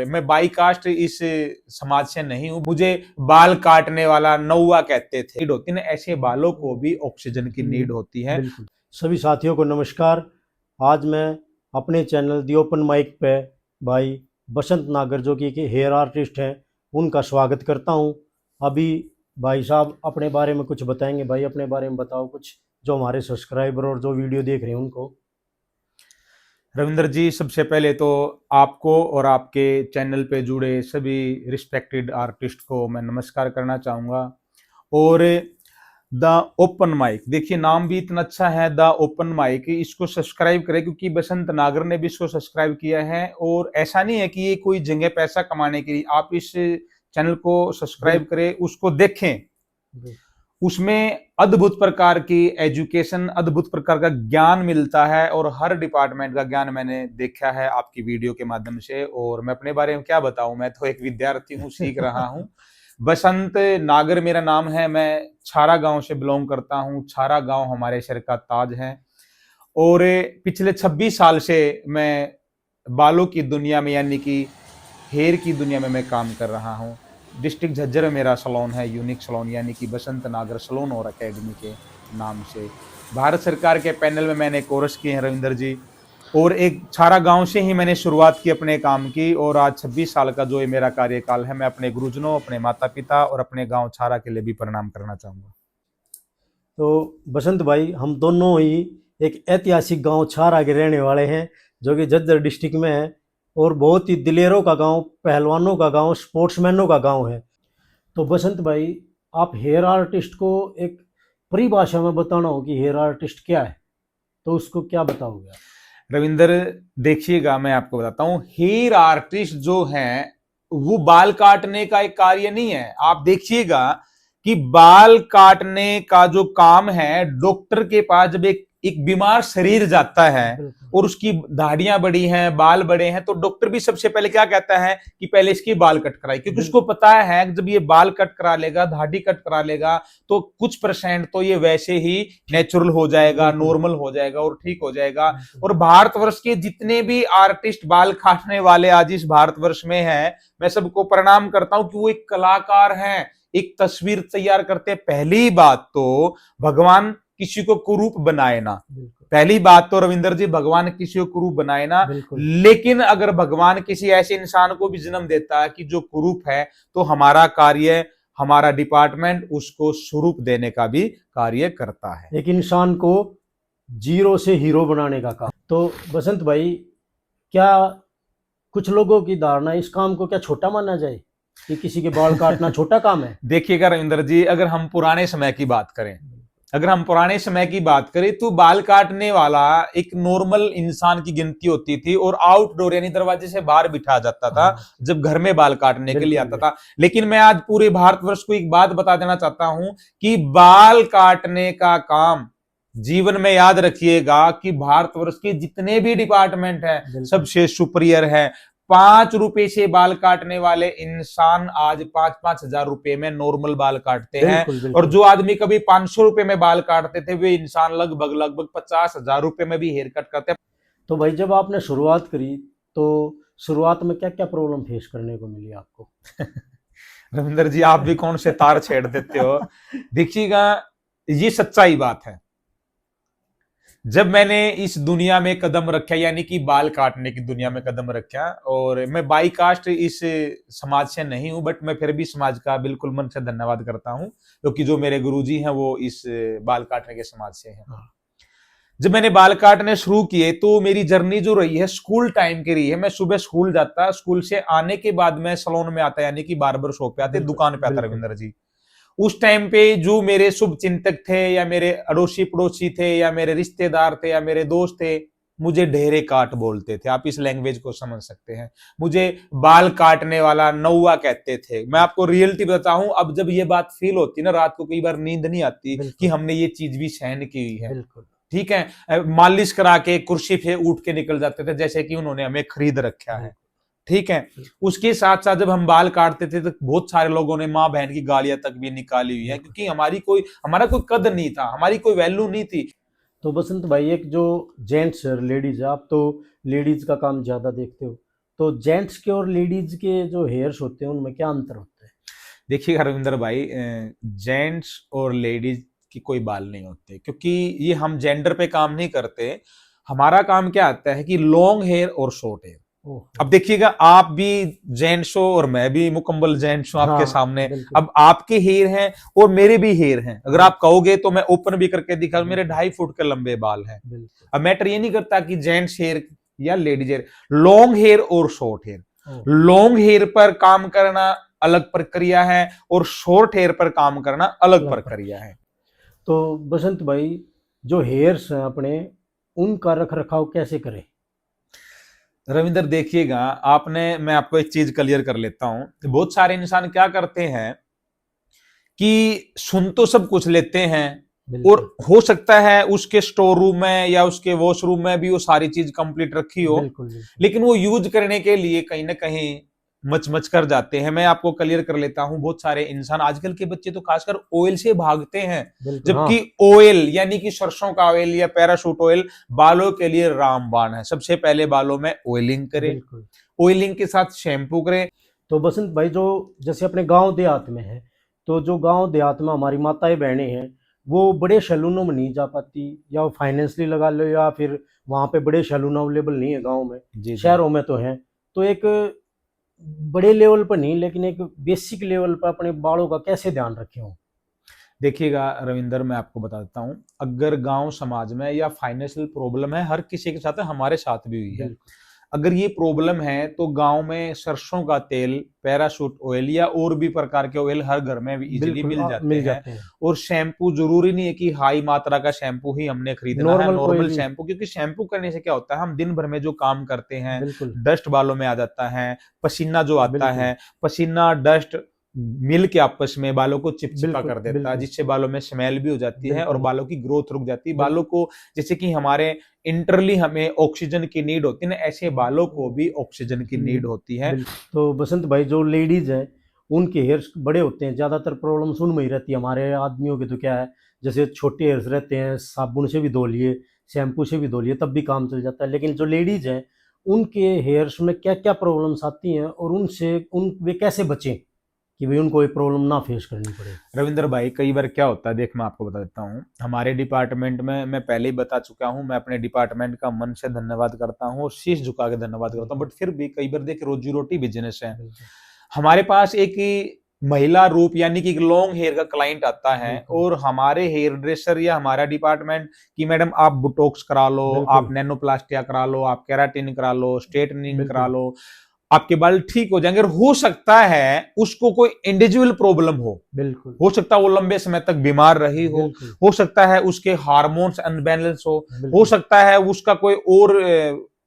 मैं by cast इस समाज से नहीं हूं। मुझे बाल काटने वाला नौवा कहते थे। नीड होती ना, ऐसे बालों को भी ऑक्सीजन की नीड होती है। बिल्कुल। सभी साथियों को नमस्कार। आज मैं अपने चैनल दी ओपन माइक पे भाई बसंत नागर जो कि हेयर आर्टिस्ट हैं उनका स्वागत करता हूं। अभी भाई साहब अपने बारे में कुछ बताएंगे। भाई अपने बारे में बताओ कुछ, जो हमारे सब्सक्राइबर और जो वीडियो देख रहे हैं उनको। रविंदर जी, सबसे पहले तो आपको और आपके चैनल पे जुड़े सभी रिस्पेक्टेड आर्टिस्ट को मैं नमस्कार करना चाहूँगा। और द ओपन माइक, देखिए नाम भी इतना अच्छा है, द ओपन माइक, इसको सब्सक्राइब करें क्योंकि बसंत नागर ने भी इसको सब्सक्राइब किया है। और ऐसा नहीं है कि ये कोई जगह पैसा कमाने के लिए, आप इस चैनल को सब्सक्राइब करें, उसको देखें। उसमें अद्भुत प्रकार की एजुकेशन, अद्भुत प्रकार का ज्ञान मिलता है और हर डिपार्टमेंट का ज्ञान मैंने देखा है आपकी वीडियो के माध्यम से। और मैं अपने बारे में क्या बताऊं, मैं तो एक विद्यार्थी हूं, सीख रहा हूं। बसंत नागर मेरा नाम है। मैं छारा गांव से बिलोंग करता हूं। छारा गांव हमारे शहर का ताज है। और पिछले 26 साल से मैं बालों की दुनिया में यानी कि हेयर की दुनिया में मैं काम कर रहा हूं। डिस्ट्रिक्ट झज्जर में मेरा सैलून है, यूनिक सैलून, यानी कि बसंत नागर सैलून और एकेडमी के नाम से। भारत सरकार के पैनल में मैंने कोर्स किए हैं रविंदर जी। और एक छारा गांव से ही मैंने शुरुआत की अपने काम की। और आज 26 साल का जो ये मेरा कार्यकाल है, मैं अपने गुरुजनों, अपने माता पिता और अपने गांव छारा के लिए भी प्रणाम करना चाहूँगा। तो बसंत भाई, हम दोनों ही एक ऐतिहासिक गांव छारा के रहने वाले हैं जो कि झज्जर डिस्ट्रिक्ट में है और बहुत ही दिलेरों का गांव, पहलवानों का गांव, स्पोर्ट्समैनों का गांव है। तो बसंत भाई, आप हेयर आर्टिस्ट को एक परिभाषा में बताना हो कि हेयर आर्टिस्ट क्या है, तो उसको क्या बताओगे आप? रविंदर, देखिएगा मैं आपको बताता हूं, हेयर आर्टिस्ट जो है वो बाल काटने का एक कार्य नहीं है। आप देखिएगा कि बाल काटने का जो काम है, डॉक्टर के पास जब एक बीमार शरीर जाता है और उसकी दाढ़ियां बड़ी हैं, बाल बड़े हैं, तो डॉक्टर भी सबसे पहले क्या कहता है कि पहले इसकी बाल कट कराई, क्योंकि उसको पता है कि जब ये बाल कट करा लेगा, दाढ़ी कट करा लेगा, तो कुछ परसेंट तो ये वैसे ही नेचुरल हो जाएगा, नॉर्मल हो जाएगा और ठीक हो जाएगा। और भारतवर्ष के जितने भी आर्टिस्ट बाल काटने वाले आज इस भारतवर्ष में हैं, मैं सबको प्रणाम करता हूं कि वो एक कलाकार हैं, एक तस्वीर तैयार करते हैं। पहली बात तो भगवान किसी को कुरूप बनाए ना, पहली बात तो रविंदर जी, भगवान किसी को कुरूप बनाए ना। लेकिन अगर भगवान किसी ऐसे इंसान को भी जन्म देता है कि जो कुरूप है, तो हमारा कार्य, हमारा डिपार्टमेंट उसको स्वरूप देने का भी कार्य करता है, एक इंसान को जीरो से हीरो बनाने का काम। तो बसंत भाई, क्या कुछ लोगों की धारणा इस काम को क्या छोटा माना जाए कि किसी के बाल काटना छोटा काम है? देखिएगा रविंदर जी, अगर हम पुराने समय की बात करें, अगर हम पुराने समय की बात करें तो बाल काटने वाला एक नॉर्मल इंसान की गिनती होती थी और आउटडोर यानी दरवाजे से बाहर बिठा जाता था जब घर में बाल काटने के लिए आता था। लेकिन मैं आज पूरे भारतवर्ष को एक बात बता देना चाहता हूं कि बाल काटने का काम, जीवन में याद रखिएगा कि भारतवर्ष के जितने भी डिपार्टमेंट है सबसे सुपीरियर है। 5 रुपए से बाल काटने वाले इंसान आज 5-5 हजार रुपए में नॉर्मल बाल काटते हैं। और जो आदमी कभी 500 रुपए में बाल काटते थे, वे इंसान लगभग 50,000 रुपए में भी हेयर कट करते हैं। तो भाई, जब आपने शुरुआत करी तो शुरुआत में क्या क्या प्रॉब्लम फेस करने को मिली आपको? रविंदर जी, आप भी कौन से तार छेड़ देते हो। देखिएगा, ये सच्चाई बात है। जब मैंने इस दुनिया में कदम रखा, यानी कि बाल काटने की दुनिया में कदम रखा, और मैं बाई कास्ट इस समाज से नहीं हूं, बट मैं फिर भी समाज का बिल्कुल मन से धन्यवाद करता हूं, क्योंकि जो मेरे गुरुजी हैं वो इस बाल काटने के समाज से हैं। जब मैंने बाल काटने शुरू किए तो मेरी जर्नी जो रही है स्कूल टाइम की रही है। मैं सुबह स्कूल जाता, स्कूल से आने के बाद मैं सैलून में आता, यानी कि बार्बर शॉप पे आते, दुकान पे आता रविंदर जी। उस टाइम पे जो मेरे शुभ चिंतक थे, या मेरे अड़ोसी पड़ोसी थे, या मेरे रिश्तेदार थे, या मेरे दोस्त थे, मुझे ढेरे काट बोलते थे। आप इस लैंग्वेज को समझ सकते हैं। मुझे बाल काटने वाला नौवा कहते थे। मैं आपको रियलिटी बताता हूं, अब जब ये बात फील होती ना, रात को कई बार नींद नहीं आती कि हमने ये चीज भी सहन की हुई है। ठीक है, मालिश करा के कुर्सी पे उठ के निकल जाते थे जैसे कि उन्होंने हमें खरीद रखा है। ठीक है, उसके साथ साथ जब हम बाल काटते थे तो बहुत सारे लोगों ने माँ बहन की गालियां तक भी निकाली हुई है, क्योंकि हमारा कोई कदर नहीं था, हमारी कोई वैल्यू नहीं थी। तो बसंत भाई, एक जो जेंट्स लेडीज, आप तो लेडीज का काम ज्यादा देखते हो, तो जेंट्स के और लेडीज के जो हेयर्स होते हैं उनमें क्या अंतर होता है? देखिएगा रविंदर भाई, जेंट्स और लेडीज की कोई बाल नहीं होते, क्योंकि ये हम जेंडर पे काम नहीं करते। हमारा काम क्या आता है कि लॉन्ग हेयर और शॉर्ट हेयर। ओहो। अब देखिएगा, आप भी जेंट्स हो और मैं भी मुकम्मल जेंट्स हूं आपके हाँ सामने। बिल्कुल अब आपके हेयर हैं और मेरे भी हेयर हैं, अगर आप कहोगे तो मैं ओपन भी करके दिखा, मेरे बिल्कुल 2.5 फुट के लंबे बाल हैं। बिल्कुल। अब मैटर ये नहीं करता कि जेंट्स हेयर या लेडीज हेयर, लॉन्ग हेयर और शॉर्ट हेयर। ओह, लॉन्ग हेयर पर काम करना अलग प्रक्रिया है और शॉर्ट हेयर पर काम करना अलग अलग पर। प्रक्रिया है। तो बसंत भाई, जो हेयर्स हैं अपने, उनका रख रखाव कैसे करें? रविंदर देखिएगा, आपने, मैं आपको एक चीज क्लियर कर लेता हूं। बहुत सारे इंसान क्या करते हैं कि सुन तो सब कुछ लेते हैं, और बिल्कुल हो सकता है उसके स्टोर रूम में या उसके वॉशरूम में भी वो सारी चीज कंप्लीट रखी हो, बिल्कुल बिल्कुल। लेकिन वो यूज करने के लिए कहीं ना कहीं मच कर जाते हैं। मैं आपको क्लियर कर लेता हूं, बहुत सारे इंसान, आजकल के बच्चे तो खासकर ऑयल से भागते हैं, बिल्कुल हाँ। जबकि ऑयल यानी कि सरसों का ऑयल या पैराशूट ऑयल बालों के लिए रामबाण है। सबसे पहले बालों में ऑयलिंग करें, बिल्कुल। ऑयलिंग के साथ शैम्पू करें। तो बसंत भाई, जो जैसे अपने गांव देहात में है, तो जो गांव देहात में हमारी माताएं बहनें हैं, वो बड़े सैलूनों में नहीं जा पाती, या वो फाइनेंशियली लगा लो, या फिर वहाँ पे बड़े सैलून अवेलेबल नहीं है गांव में। जी जी। शहरों में तो हैं। तो एक बड़े लेवल पर नहीं, लेकिन एक बेसिक लेवल पर अपने बालों का कैसे ध्यान रखें हो? देखिएगा रविंदर, मैं आपको बता देता हूं, अगर गांव समाज में या फाइनेंशियल प्रॉब्लम है, हर किसी के साथ है, हमारे साथ भी हुई है। बिल्कुल अगर ये प्रॉब्लम है तो गांव में सरसों का तेल, पैराशूट ऑयल या और भी प्रकार के ऑयल हर घर में भी इजीली बिल्कुल मिल जाते मिल हैं। जाते हैं। और शैम्पू जरूरी नहीं है कि हाई मात्रा का शैम्पू ही हमने खरीदना है, नॉर्मल कोई नॉर्मल भी। शैम्पू, क्योंकि शैम्पू करने से क्या होता है, हम दिन भर में जो काम करते हैं, बिल्कुल डस्ट बालों में आ जाता है, पसीना जो आता बिल्कुल है, पसीना डस्ट मिल के आपस में बालों को चिपचिपा बिल्कुल कर देता है, बिल्कुल जिससे बालों में स्मेल भी हो जाती है और बिल्कुल बालों की ग्रोथ रुक जाती है। बालों बिल्कुल को, जैसे कि हमारे इंटरली हमें ऑक्सीजन की नीड होती है ना, ऐसे बालों को भी ऑक्सीजन की नीड होती है। बिल्कुल। तो बसंत भाई, जो लेडीज है उनके हेयर्स बड़े होते हैं, ज़्यादातर प्रॉब्लम्स उनमें ही रहती है। हमारे आदमियों के तो क्या है, जैसे छोटे हेयर्स रहते हैं, साबुन से भी धो लिए, शैम्पू से भी धो लिए, तब भी काम चल जाता है। लेकिन जो लेडीज हैं, उनके हेयर्स में क्या क्या प्रॉब्लम्स आती हैं, और उनसे उन वे कैसे बचें कि भाई उनको ये प्रॉब्लम ना फेस करनी पड़े? रविंद्र भाई, कई बार क्या होता है, देख मैं आपको बता देता हूँ, हमारे डिपार्टमेंट में, मैं पहले ही बता चुका हूँ, मैं अपने डिपार्टमेंट का मन से धन्यवाद करता हूँ और शीश झुका के धन्यवाद करता हूँ, बिल्कुल बट फिर भी कई बार देख, रोजी रोटी बिजनेस है। बिल्कुल हमारे पास एक महिला रूप यानी कि लॉन्ग हेयर का क्लाइंट आता है, बिल्कुल और हमारे हेयर ड्रेसर या हमारा डिपार्टमेंट कि मैडम आप बुटोक्स करा लो, आप बिल्कुल नैनोप्लास्टिया करा लो, आप केराटिन करा लो, स्ट्रेटनिंग करा बिल्कुल लो, आपके बाल ठीक हो जाएंगे। और हो सकता है उसको कोई इंडिविजुअल प्रॉब्लम बिल्कुल हो सकता है वो लंबे समय तक बीमार रही बिल्कुल हो सकता है उसके हार्मोन्स अनबैलेंस हो बिल्कुल सकता है उसका कोई और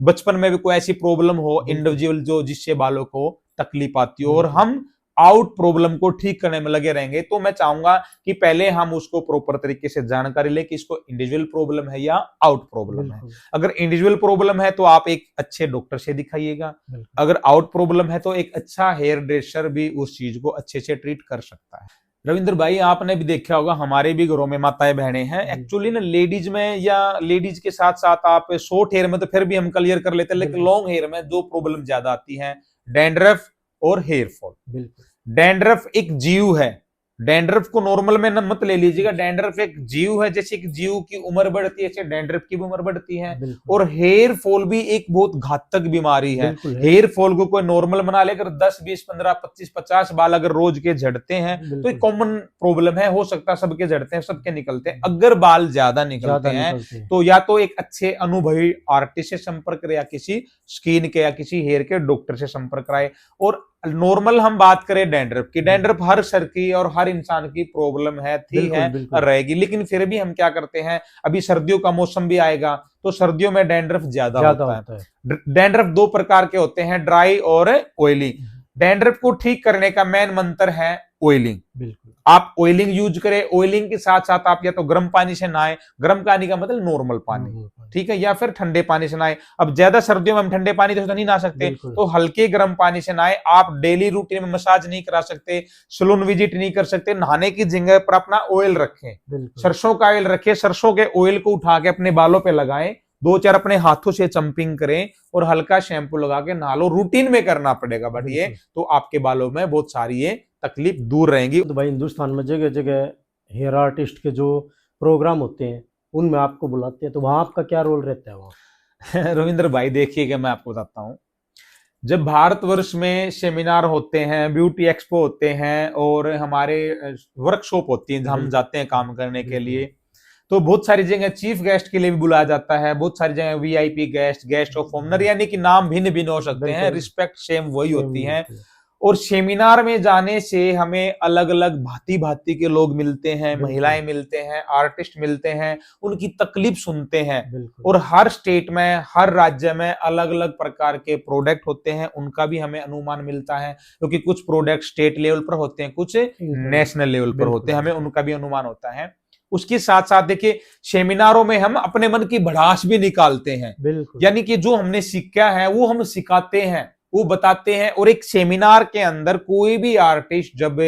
बचपन में भी कोई ऐसी प्रॉब्लम हो बिल्कुल इंडिविजुअल, जो जिससे बालों को तकलीफ आती हो, और बिल्कुल हम आउट प्रॉब्लम को ठीक करने में लगे रहेंगे। तो मैं चाहूंगा कि पहले हम उसको प्रॉपर तरीके से जानकारी ले कि इसको इंडिविजुअल प्रॉब्लम है या आउट प्रॉब्लम है। बिल्कुल अगर इंडिविजुअल प्रॉब्लम है तो आप एक अच्छे डॉक्टर से दिखाइएगा, बिल्कुल अगर आउट प्रॉब्लम है तो एक अच्छा हेयर ड्रेसर भी उस चीज को अच्छे से ट्रीट कर सकता है। रविंद्र भाई, आपने भी देखा होगा, हमारे भी घरों में माताएं बहनें हैं, एक्चुअली ना लेडीज में या लेडीज के साथ साथ आप शॉर्ट हेयर में तो फिर भी हम क्लियर कर लेते हैं, लेकिन बिल्कुल लॉन्ग हेयर में दो प्रॉब्लम ज्यादा आती है, डैंड्रफ और हेयर फॉल। बिल्कुल डैंड्रफ एक जीव है, डैंड्रफ को नॉर्मल में न मत ले लीजिएगा, डैंड्रफ एक जीव है, जैसे एक जीव की उम्र बढ़ती है ऐसे डैंड्रफ की भी उम्र बढ़ती है। बिल्कुल और हेयर फॉल भी एक बहुत घातक बीमारी है। बिल्कुल है। हेयर फॉल को कोई नॉर्मल बना ले, अगर 10 20 15 25 50 बाल अगर रोज के झड़ते हैं तो एक बिल्कुल कॉमन प्रॉब्लम है, हो सकता है सबके झड़ते हैं, सबके निकलते हैं। अगर बाल ज्यादा निकलते ज्यादा हैं निकलते हैं। तो या तो एक अच्छे अनुभवी आर्टिस्ट से संपर्क करें, या किसी स्किन के या किसी हेयर के डॉक्टर से संपर्क कराए। और नॉर्मल हम बात करें डैंड्रफ की, डैंड्रफ हर सर की और हर इंसान की प्रॉब्लम है, थी है बिल्कुल और बिल्कुल रहेगी। लेकिन फिर भी हम क्या करते हैं, अभी सर्दियों का मौसम भी आएगा तो सर्दियों में डैंड्रफ ज्यादा ज्यादा होता होता है। है। डैंड्रफ दो प्रकार के होते हैं, ड्राई और ऑयली। डैंड्रफ को ठीक करने का मेन मंत्र है ऑयलिंग। बिल्कुल आप ऑयलिंग यूज करें, ऑयलिंग के साथ साथ आप या तो गर्म पानी से नहाएं, गर्म पानी का मतलब नॉर्मल पानी, नॉर्मल पानी। ठीक है, या फिर ठंडे पानी से नहाएं। अब ज्यादा सर्दियों में हम ठंडे पानी से तो नहीं नहा सकते, बिल्कुल तो हल्के गर्म पानी से नहाएं। आप डेली रूटीन में मसाज नहीं करा सकते, सलून विजिट नहीं कर सकते, नहाने की जगह पर अपना ऑयल रखें, बिल्कुल सरसों का ऑयल रखें, सरसों के ऑयल को उठा के अपने बालों पे लगाएं, 2-4 अपने हाथों से चंपिंग करें और हल्का शैम्पू लगा के नहा लो, रूटीन में करना पड़ेगा बट ये, तो आपके बालों में बहुत सारी ये तकलीफ दूर रहेंगी। तो भाई हिंदुस्तान में जगह जगह हेयर आर्टिस्ट के जो प्रोग्राम होते हैं उनमें आपको बुलाते हैं, तो वहाँ आपका क्या रोल रहता है वहाँ? रविंद्र भाई देखिए कि मैं आपको बताता हूँ, जब भारतवर्ष में सेमिनार होते हैं, ब्यूटी एक्सपो होते हैं और हमारे वर्कशॉप होती है, हम जाते हैं काम करने के लिए, तो बहुत सारी जगह चीफ गेस्ट के लिए भी बुलाया जाता है, बहुत सारी जगह VIP guest, guest of honour, यानी कि नाम भिन्न भिन्न हो सकते हैं, रिस्पेक्ट सेम वही होती है। और सेमिनार में जाने से हमें अलग अलग भांति भांति के लोग मिलते हैं, महिलाएं मिलते हैं, आर्टिस्ट मिलते हैं, उनकी तकलीफ सुनते हैं। और हर स्टेट में, हर राज्य में अलग अलग प्रकार के प्रोडक्ट होते हैं, उनका भी हमें अनुमान मिलता है, क्योंकि कुछ प्रोडक्ट स्टेट लेवल पर होते हैं, कुछ नेशनल लेवल पर होते हैं, हमें उनका भी अनुमान होता है। उसके साथ साथ देखिए सेमिनारों में हम अपने मन की भड़ास भी निकालते हैं, यानी कि जो हमने सीखा है वो हम सिखाते हैं, वो बताते हैं। और एक सेमिनार के अंदर कोई भी आर्टिस्ट जब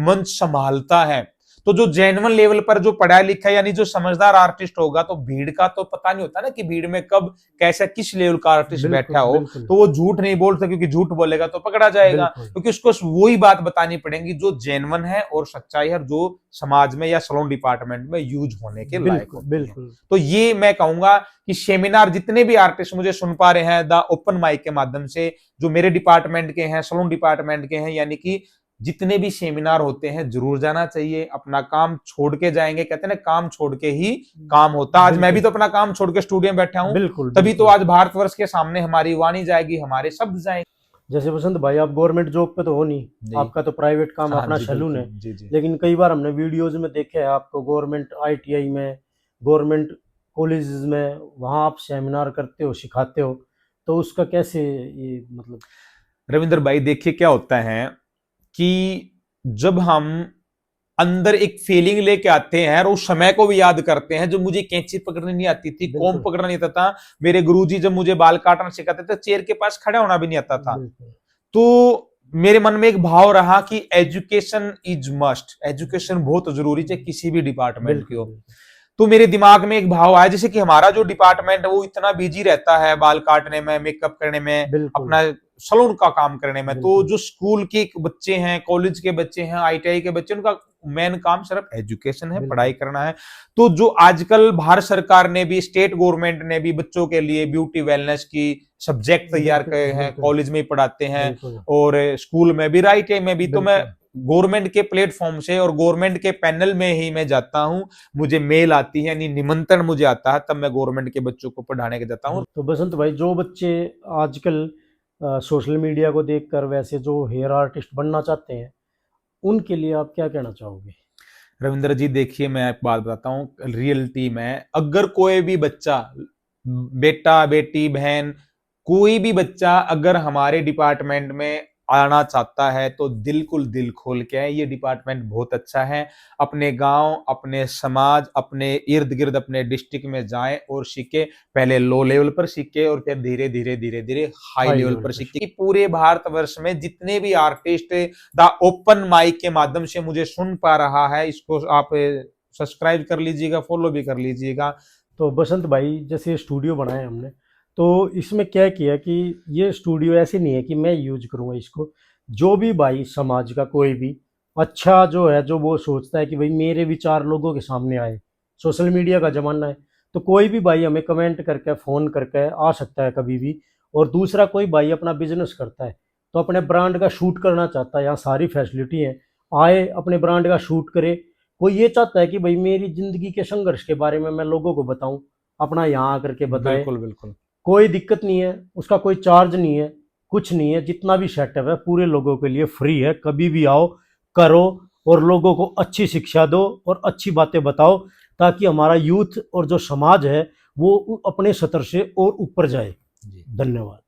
मंच संभालता है तो जो जेन्युइन लेवल पर जो पढ़ा लिखा यानी जो समझदार आर्टिस्ट होगा, तो भीड़ का तो पता नहीं होता ना कि भीड़ में कब कैसा किस लेवल का आर्टिस्ट बैठा हो, तो वो झूठ नहीं बोलता, क्योंकि झूठ बोलेगा तो पकड़ा जाएगा, क्योंकि उसको वही बात बतानी पड़ेगी जो जेन्युइन है और सच्चाई है, जो समाज में या सैलून डिपार्टमेंट में यूज होने के लायक होती है। तो ये मैं कहूंगा कि सेमिनार जितने भी आर्टिस्ट मुझे सुन पा रहे हैं द ओपन माइक के माध्यम से, जो मेरे डिपार्टमेंट के हैं, सैलून डिपार्टमेंट के हैं, यानी कि जितने भी सेमिनार होते हैं जरूर जाना चाहिए। अपना काम छोड़ के जाएंगे, कहते हैं ना काम छोड़ के ही काम होता। आज मैं भी तो अपना काम छोड़ के स्टूडियो में बैठा हूं, तभी तो आज भारतवर्ष के सामने हमारी वाणी जाएगी, हमारे शब्द जाएंगे। जैसे बसंत भाई आप गवर्नमेंट जॉब पे तो हो नहीं, आपका तो प्राइवेट काम अपना सैलून है, लेकिन कई बार हमने वीडियोज में देखे है आपको गवर्नमेंट ITI में, गवर्नमेंट कॉलेजेस में, वहाँ आप सेमिनार करते हो, सिखाते हो, तो उसका कैसे ये मतलब? रविंद्र भाई देखिए क्या होता है कि जब हम अंदर एक फीलिंग लेके आते हैं और उस समय को भी याद करते हैं, जब मुझे कैंची पकड़नी नहीं आती थी, कोम पकड़ना नहीं आता था, मेरे गुरुजी जब मुझे बाल काटना सिखाते थे, चेयर के पास खड़ा होना भी नहीं आता था, तो मेरे मन में एक भाव रहा कि एजुकेशन इज मस्ट, एजुकेशन बहुत जरूरी है किसी भी डिपार्टमेंट की हो। तो मेरे दिमाग में एक भाव आया, जैसे कि हमारा जो डिपार्टमेंट है वो इतना बिजी रहता है बाल काटने में, मेकअप करने में, अपना सैलून का काम करने में, तो जो स्कूल के बच्चे हैं, कॉलेज के बच्चे हैं, ITI के बच्चे, उनका मेन काम सिर्फ एजुकेशन है, पढ़ाई करना है। तो जो आजकल भारत सरकार ने भी, स्टेट गवर्नमेंट ने भी बच्चों के लिए ब्यूटी वेलनेस की सब्जेक्ट तैयार करे हैं, कॉलेज में ही पढ़ाते हैं और स्कूल में भी, ITI में भी। तो मैं गवर्नमेंट के प्लेटफॉर्म से और गवर्नमेंट के पैनल में ही मैं जाता हूं, मुझे मेल आती है, यानी निमंत्रण मुझे आता है, तब मैं गवर्नमेंट के बच्चों को पढ़ाने के जाता हूं। तो बसंत भाई जो बच्चे आजकल सोशल मीडिया को देखकर वैसे जो हेयर आर्टिस्ट बनना चाहते हैं, उनके लिए आप क्या कहना चाहोगे? रविंद्र जी देखिए मैं एक बात बताता हूँ, रियलिटी में अगर कोई भी बच्चा, बेटा बेटी बहन, कोई भी बच्चा अगर हमारे डिपार्टमेंट में आना चाहता है तो बिल्कुल दिल खोल के आए, ये डिपार्टमेंट बहुत अच्छा है। अपने गांव, अपने समाज, अपने इर्द गिर्द, अपने डिस्ट्रिक्ट में जाएं और सीखे, पहले लो लेवल पर सीखे और फिर धीरे धीरे धीरे धीरे हाई लेवल पर सीखे। पूरे भारतवर्ष में जितने भी आर्टिस्ट द ओपन माइक के माध्यम से मुझे सुन पा रहा है, इसको आप सब्सक्राइब कर लीजिएगा, फॉलो भी कर लीजिएगा। तो बसंत भाई जैसे स्टूडियो बनाया हमने, तो इसमें क्या किया कि ये स्टूडियो ऐसे नहीं है कि मैं यूज करूँगा इसको, जो भी भाई समाज का कोई भी अच्छा जो है, जो वो सोचता है कि भाई मेरे विचार लोगों के सामने आए, सोशल मीडिया का ज़माना है, तो कोई भी भाई हमें कमेंट करके, फ़ोन करके आ सकता है कभी भी। और दूसरा कोई भाई अपना बिजनेस करता है तो अपने ब्रांड का शूट करना चाहता है, यहाँ सारी फैसिलिटी है, आए अपने ब्रांड का शूट करे। कोई ये चाहता है कि भाई मेरी ज़िंदगी के संघर्ष के बारे में मैं लोगों को बताऊँ, अपना यहाँ आकर के बताए, बिल्कुल बिल्कुल, कोई दिक्कत नहीं है, उसका कोई चार्ज नहीं है, कुछ नहीं है, जितना भी सेटअप है पूरे लोगों के लिए फ्री है। कभी भी आओ, करो और लोगों को अच्छी शिक्षा दो और अच्छी बातें बताओ, ताकि हमारा यूथ और जो समाज है वो अपने स्तर से और ऊपर जाए। धन्यवाद।